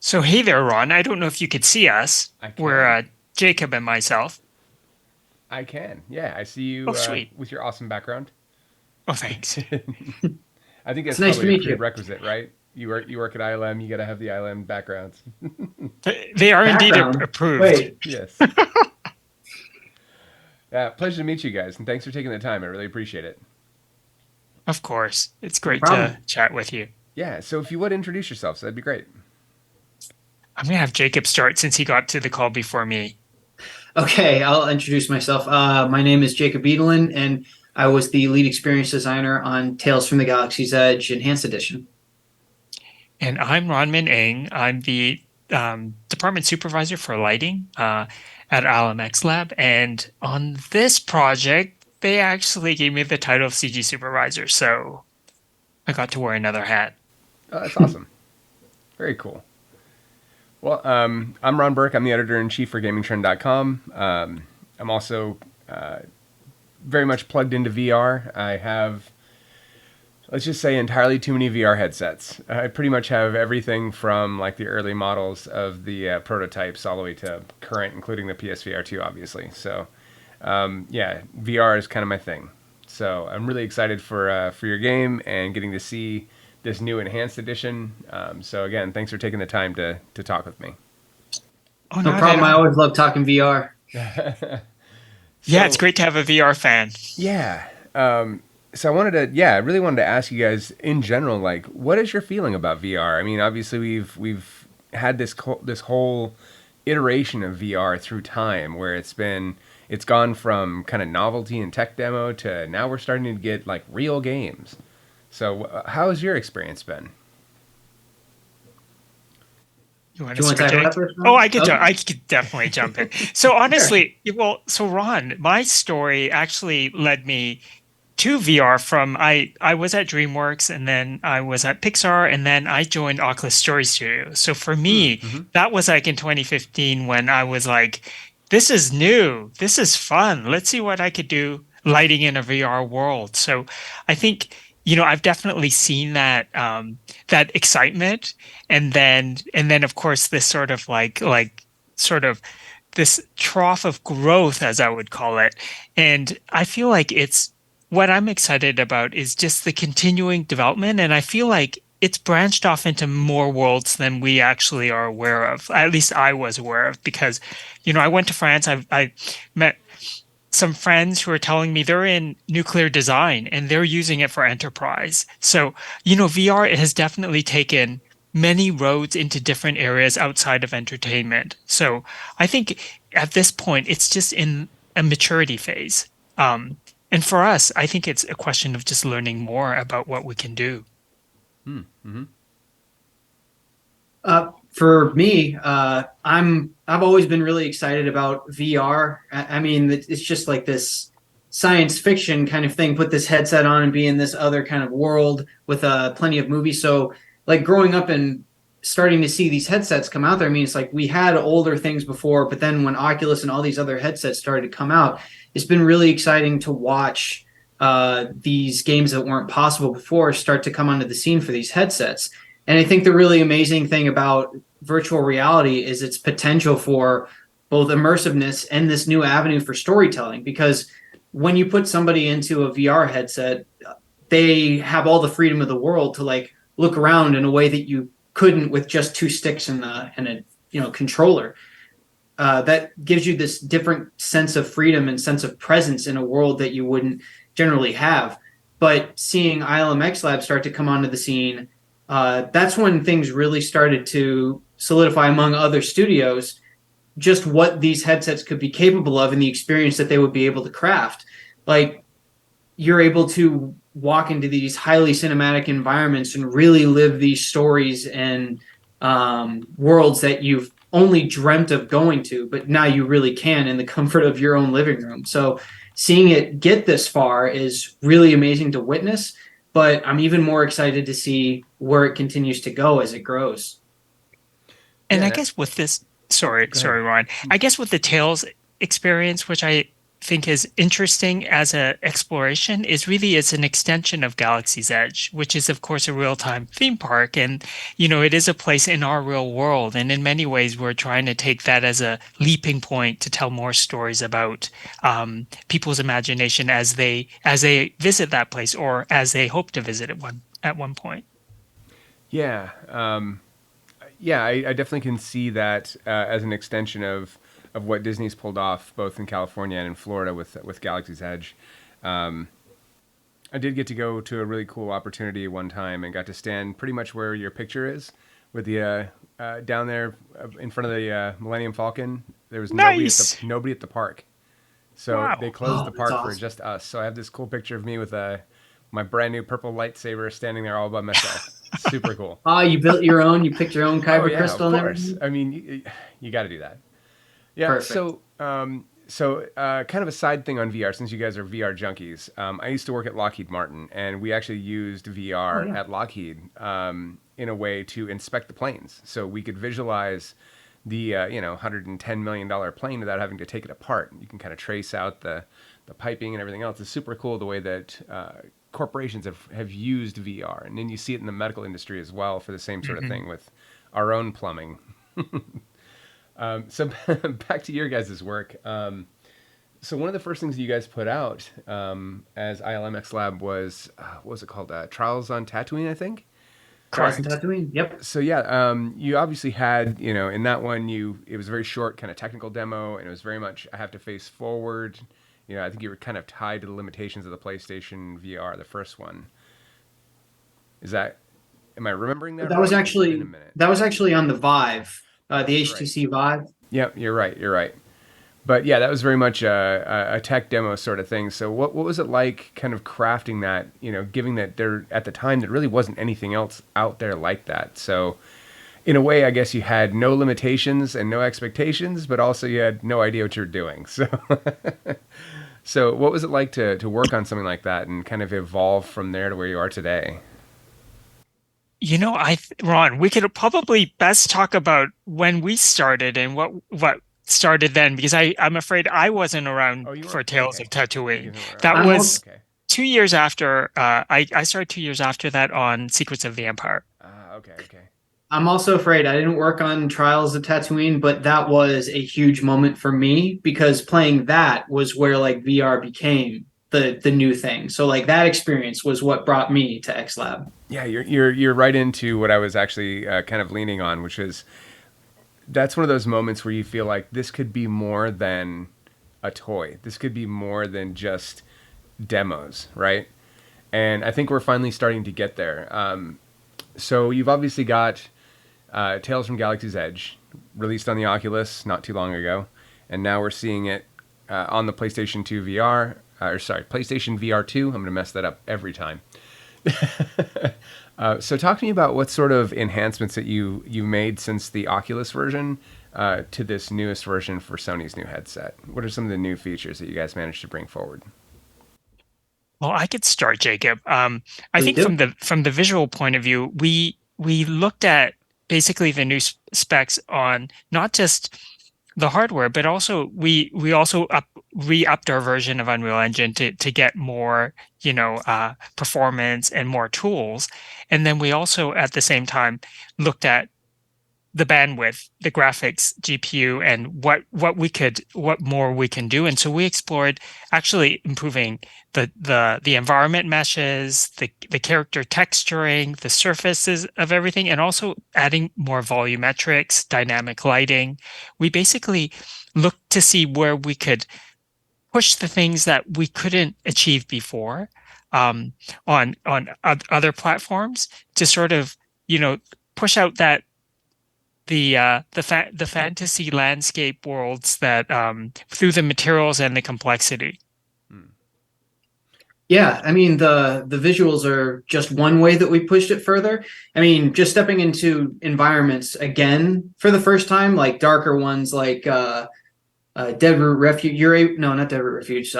So hey there, Ron. I don't know if you could see us. I We're can. Jacob and myself. I can. Yeah, I see Oh, you sweet. with your awesome background. Oh, thanks. I think It's that's nice to probably a meet you. prerequisite, right? You work at ILM, you got to have the ILM backgrounds. They are indeed Background. approved. Wait, Yes. Yeah, pleasure to meet you guys, and thanks for taking the time. I really appreciate it. Of course. It's no great to problem. chat with you. Yeah, so if you would introduce yourselves, that'd be great. I'm gonna have Jacob start since he got to the call before me. Okay, I'll introduce myself. My name is Jacob Edelin, and I was the lead experience designer on Tales from the Galaxy's Edge Enhanced Edition. And I'm Ronman Eng. I'm the department supervisor for lighting at ILMxLAB. And on this project, they actually gave me the title of CG supervisor. So I got to wear another hat. Oh, that's awesome. Very cool. Well, I'm Ron Burke. I'm the editor in chief for GamingTrend.com. I'm also very much plugged into VR. I have, let's just say, entirely too many VR headsets. I pretty much have everything from like the early models of the prototypes all the way to current, including the PSVR 2, obviously. So, yeah, VR is kind of my thing. So I'm really excited for your game and getting to see this new enhanced edition. So again, thanks for taking the time to talk with me. Oh, No not at problem. I all. always love talking VR. Yeah, it's So great to have a VR fan. yeah, so I really wanted to ask you guys in general, like, what is your feeling about VR? I mean, obviously we've had this whole iteration of VR through time, where it's gone from kind of novelty and tech demo to now we're starting to get like real games. So how has your experience been? You want Do to you want to start, tackle that Jake? first, Oh, Ron? Okay, I could definitely jump in. So sure. honestly, so Ron, my story actually led me to VR from I was at DreamWorks and then I was at Pixar and then I joined Oculus Story Studio. So for me, Mm-hmm. that was like in 2015 when I was like, this is new. This is fun. Let's see what I could do lighting in a VR world. So I think, I've definitely seen that excitement and then of course this sort of sort of this trough of growth, as I would call it. And I feel like it's what I'm excited about is just the continuing development. And I feel like it's branched off into more worlds than we actually are aware of. At least I was aware of because, I went to France. I met some friends who are telling me they're in nuclear design and they're using it for enterprise. So, VR has definitely taken many roads into different areas outside of entertainment. So I think at this point, it's just in a maturity phase. And for us, I think it's a question of just learning more about what we can do. Mm-hmm. For me, I've always been really excited about VR. I mean, it's just like this science fiction kind of thing. Put this headset on and be in this other kind of world with plenty of movies. So, like growing up and starting to see these headsets come out there. I mean, it's like we had older things before, but then when Oculus and all these other headsets started to come out, it's been really exciting to watch these games that weren't possible before start to come onto the scene for these headsets. And I think the really amazing thing about virtual reality is its potential for both immersiveness and this new avenue for storytelling. Because when you put somebody into a VR headset, they have all the freedom of the world to like look around in a way that you couldn't with just two sticks and a controller. That gives you this different sense of freedom and sense of presence in a world that you wouldn't generally have. But seeing ILMxLAB start to come onto the scene, that's when things really started to solidify among other studios just what these headsets could be capable of and the experience that they would be able to craft. Like you're able to walk into these highly cinematic environments and really live these stories and worlds that you've only dreamt of going to, but now you really can in the comfort of your own living room. So seeing it get this far is really amazing to witness, but I'm even more excited to see where it continues to go as it grows. And Yeah. I guess with this, sorry, Go ahead. Ryan. I guess with the Tails experience, which I think is interesting as a exploration is really it's an extension of Galaxy's Edge, which is of course a real-time theme park. And, it is a place in our real world. And in many ways, we're trying to take that as a leaping point to tell more stories about people's imagination as they visit that place or as they hope to visit it at one point. Yeah. Yeah, I definitely can see that as an extension of what Disney's pulled off both in California and in Florida with Galaxy's Edge. I did get to go to a really cool opportunity one time and got to stand pretty much where your picture is, with the down there in front of the Millennium Falcon. There was Nice. nobody at the park, so they Wow. closed the That's park for awesome. just us. So I have this cool picture of me with my brand new purple lightsaber standing there all by myself. Super cool. Ah, you built your own. You picked your own Oh kyber yeah, of crystal and course. everything. I mean, you got to do that. Yeah. Perfect. So kind of a side thing on VR, since you guys are VR junkies. I used to work at Lockheed Martin, and we actually used Oh VR yeah. at Lockheed in a way to inspect the planes, so we could visualize the $110 million plane without having to take it apart. You can kind of trace out the piping and everything else. It's super cool the way that corporations have used VR, and then you see it in the medical industry as well for the same sort of Mhm. thing with our own plumbing. So back to your guys' work. So one of the first things you guys put out as ILMxLAB was what was it called? Trials on Tatooine, I think. Trials and Correct. Tatooine. Yep. So yeah, you obviously had, in that one, it was a very short kind of technical demo, and it was very much I have to face forward. I think you were kind of tied to the limitations of the PlayStation VR, the first one. Is that, am I remembering that That was right? It's been a actually minute. that was actually on the Vive, the Right. HTC Vive. Yep, you're right. You're right. But yeah, that was very much a tech demo sort of thing. So what was it like kind of crafting that, giving that there at the time there really wasn't anything else out there like that. So in a way, I guess you had no limitations and no expectations, but also you had no idea what you were doing. So so what was it like to work on something like that and kind of evolve from there to where you are today? Ron, we could probably best talk about when we started and what started then, because I'm afraid I wasn't around Oh, you for weren't? Tales Okay. of You Tatooine. guys weren't around. That I'm Okay. also was Okay. 2 years after I started 2 years after that on Secrets of the Empire. Okay. Okay. I'm also afraid I didn't work on Trials of Tatooine, but that was a huge moment for me because playing that was where like VR became the new thing. So like that experience was what brought me to XLab. Yeah, you're right into what I was actually kind of leaning on, which is that's one of those moments where you feel like this could be more than a toy. This could be more than just demos, right? And I think we're finally starting to get there. So you've obviously got Tales from Galaxy's Edge, released on the Oculus not too long ago, and now we're seeing it on the PlayStation 2 VR. Or sorry, PlayStation VR 2. I'm going to mess that up every time. So talk to me about what sort of enhancements that you made since the Oculus version to this newest version for Sony's new headset. What are some of the new features that you guys managed to bring forward? Well, I could start, Jacob. I Please think from do. the visual point of view, we looked at basically the new specs on not just the hardware, but also we also re-upped our version of Unreal Engine to get more, performance and more tools. And then we also at the same time looked at the bandwidth, the graphics, GPU, and what more we can do. And so we explored actually improving the environment meshes, the character texturing, the surfaces of everything, and also adding more volumetrics, dynamic lighting. We basically looked to see where we could push the things that we couldn't achieve before um, on other platforms to sort of, push out that the fantasy landscape worlds that through the materials and the complexity. Hmm. Yeah, I mean the visuals are just one way that we pushed it further. I mean, just stepping into environments again for the first time, like darker ones, like Dead Root Refuge. No, not Dead Root Refuge.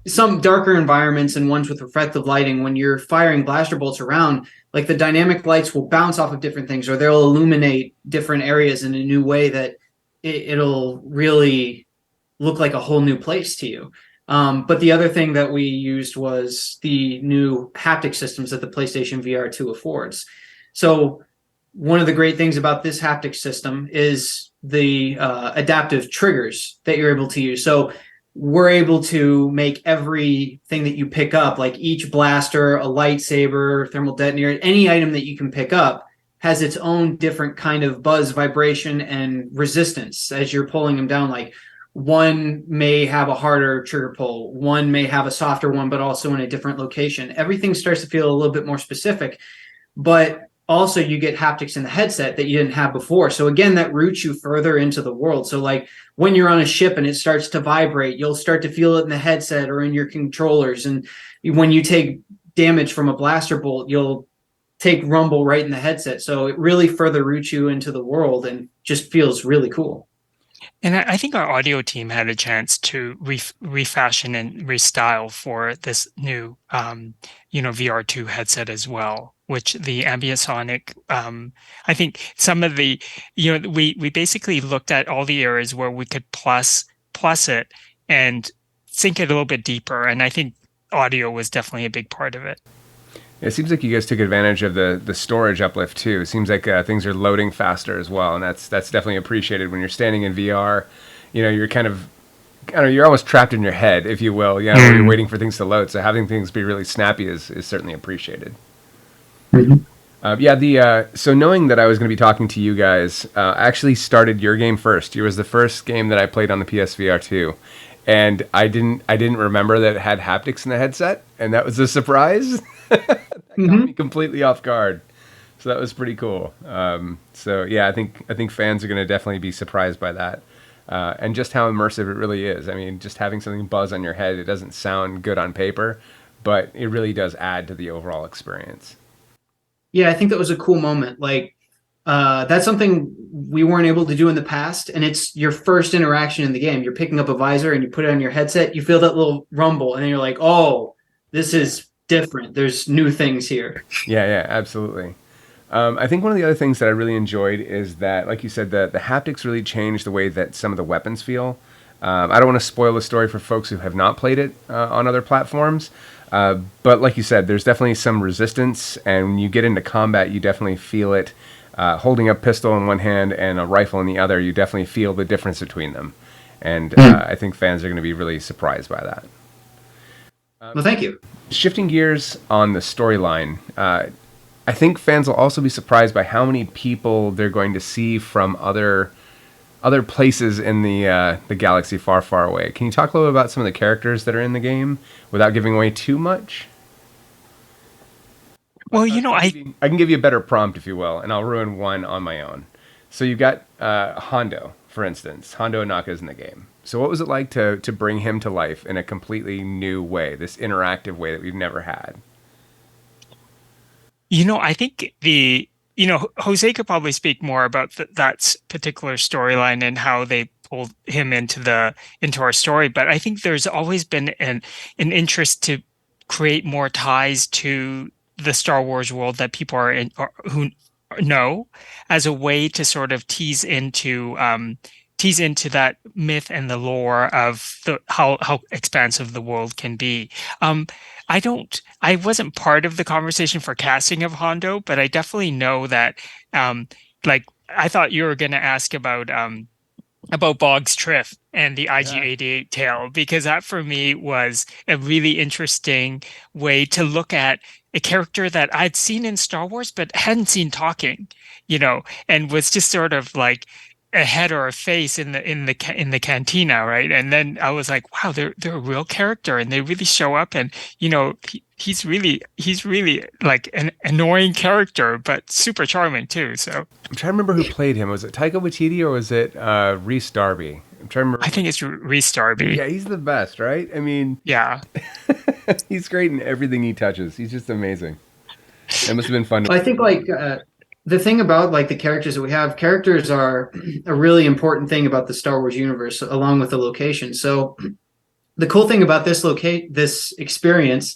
Some darker environments and ones with reflective lighting. When you're firing blaster bolts around, like the dynamic lights will bounce off of different things, or they'll illuminate different areas in a new way that it'll really look like a whole new place to you. But the other thing that we used was the new haptic systems that the PlayStation VR 2 affords. So one of the great things about this haptic system is the adaptive triggers that you're able to use. So we're able to make everything that you pick up, like each blaster, a lightsaber, thermal detonator, any item that you can pick up has its own different kind of buzz, vibration, and resistance as you're pulling them down. Like one may have a harder trigger pull, one may have a softer one, but also in a different location. Everything starts to feel a little bit more specific, but also you get haptics in the headset that you didn't have before. So again, that roots you further into the world. So like when you're on a ship and it starts to vibrate, you'll start to feel it in the headset or in your controllers. And when you take damage from a blaster bolt, you'll take rumble right in the headset. So it really further roots you into the world and just feels really cool. And I think our audio team had a chance to refashion and restyle for this new, VR2 headset as well, which the Ambiasonic, I think some of the, we basically looked at all the areas where we could plus it and sink it a little bit deeper. And I think audio was definitely a big part of it. It seems like you guys took advantage of the storage uplift too. It seems like things are loading faster as well, and that's definitely appreciated when you're standing in VR. You're you're almost trapped in your head, if you will. You're waiting for things to load. So having things be really snappy is certainly appreciated. So knowing that I was going to be talking to you guys, I actually started your game first. It was the first game that I played on the PSVR 2. And I didn't remember that it had haptics in the headset, and that was a surprise. That got me completely off guard. So that was pretty cool. I think fans are going to definitely be surprised by that, and just how immersive it really is. I mean, just having something buzz on your head, it doesn't sound good on paper, but it really does add to the overall experience. Yeah, I think that was a cool moment. Like that's something we weren't able to do in the past, and it's your first interaction in the game. You're picking up a visor and you put it on your headset, you feel that little rumble, and then you're like, oh, this is different. There's new things here. Yeah, absolutely. I think one of the other things that I really enjoyed is that, like you said, the haptics really changed the way that some of the weapons feel. I don't want to spoil the story for folks who have not played it on other platforms, but like you said, there's definitely some resistance, and when you get into combat, you definitely feel it. Holding a pistol in one hand and a rifle in the other, you definitely feel the difference between them. And I think fans are going to be really surprised by that. Well, thank you. Shifting gears on the storyline, I think fans will also be surprised by how many people they're going to see from other places in the galaxy far, far away. Can you talk a little bit about some of the characters that are in the game without giving away too much? Well, I can give you a better prompt, if you will, and I'll ruin one on my own. So you've got Hondo, for instance. Hondo Ohnaka is in the game. So what was it like to bring him to life in a completely new way, this interactive way that we've never had? I think Jose could probably speak more about that particular storyline and how they pulled him into our story. But I think there's always been an interest to create more ties to the Star Wars world that people are in, or who know, as a way to sort of tease into that myth and the lore of how expansive the world can be. I wasn't part of the conversation for casting of Hondo, but I definitely know that, I thought you were going to ask about Boggs Triff and the IG-88 tail, because that for me was a really interesting way to look at a character that I'd seen in Star Wars but hadn't seen talking, and was just sort of like a head or a face in the cantina, right? And then I was like, wow, they're a real character, and they really show up, and he's really like an annoying character, but super charming too. So I'm trying to remember who played him. Was it Taika Waititi or was it Rhys Darby? I'm trying to remember. I think it's Rhys Darby. Yeah, he's the best, right? I mean, yeah, he's great in everything he touches. He's just amazing. It must have been fun. I think the thing about the characters that we have, characters are a really important thing about the Star Wars universe, along with the location. So the cool thing about this experience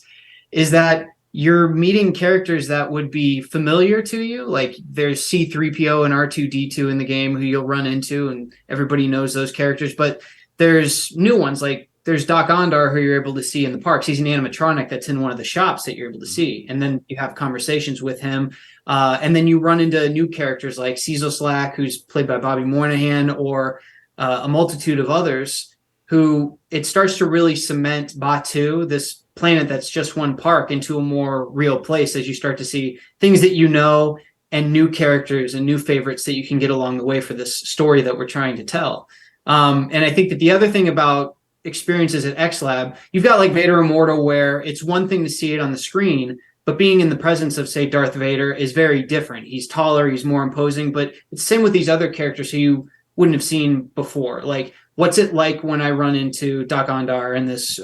is that you're meeting characters that would be familiar to you. Like there's C-3PO and R2-D2 in the game who you'll run into, and everybody knows those characters. But there's new ones like there's Doc Ondar, who you're able to see in the parks. He's an animatronic that's in one of the shops that you're able to see, and then you have conversations with him. And then you run into new characters like Cecil Slack, who's played by Bobby Moynihan, or a multitude of others. Who it starts to really cement Batu, this planet that's just one park, into a more real place as you start to see things that you know and new characters and new favorites that you can get along the way for this story that we're trying to tell. And I think that the other thing about experiences at XLab, you've got like Vader Immortal, where it's one thing to see it on the screen, but being in the presence of, say, Darth Vader is very different. He's taller, he's more imposing, but it's the same with these other characters who you wouldn't have seen before. Like, what's it like when I run into Doc Ondar in this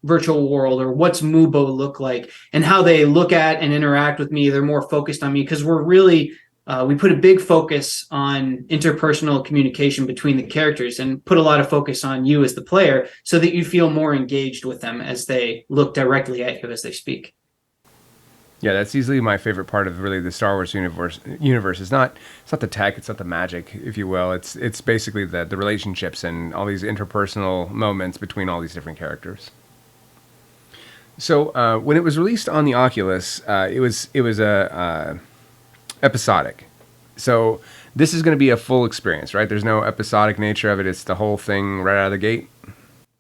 virtual world, or what's Mubo look like, and how they look at and interact with me. They're more focused on me because we're really we put a big focus on interpersonal communication between the characters and put a lot of focus on you as the player so that you feel more engaged with them as they look directly at you as they speak. Yeah, that's easily my favorite part of really the Star Wars universe. It's not the tech, it's not the magic, if you will. It's basically the relationships and all these interpersonal moments between all these different characters. So when it was released on the Oculus, it was a episodic. So this is going to be a full experience, right? There's no episodic nature of it. It's the whole thing right out of the gate. Is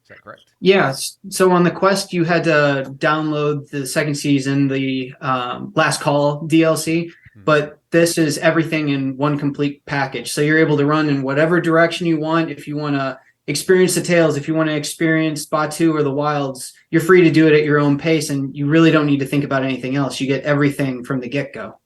that correct? Yeah. So on the Quest, you had to download the second season, the Last Call DLC, but this is everything in one complete package. So you're able to run in whatever direction you want. If you want to experience the Tales, if you want to experience Batu or the Wilds, you're free to do it at your own pace, and you really don't need to think about anything else. You get everything from the get-go.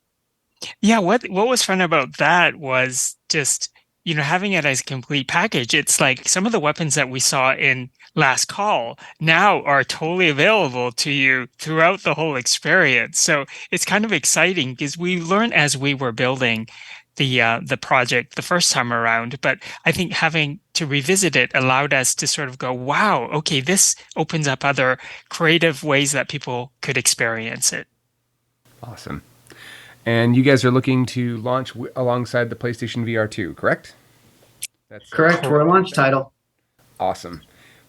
Yeah, what was fun about that was just, having it as a complete package. It's like some of the weapons that we saw in Last Call now are totally available to you throughout the whole experience. So it's kind of exciting because we learned as we were building the project the first time around, but I think having to revisit it allowed us to sort of go, wow, okay, this opens up other creative ways that people could experience it. Awesome. And you guys are looking to launch alongside the PlayStation VR 2, correct? That's correct. We're a launch title. Awesome.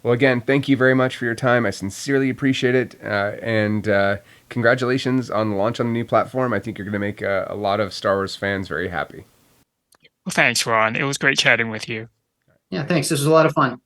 Well, again, thank you very much for your time. I sincerely appreciate it. And congratulations on the launch on the new platform. I think you're going to make a lot of Star Wars fans very happy. Well, thanks, Ron. It was great chatting with you. Yeah, thanks. This was a lot of fun.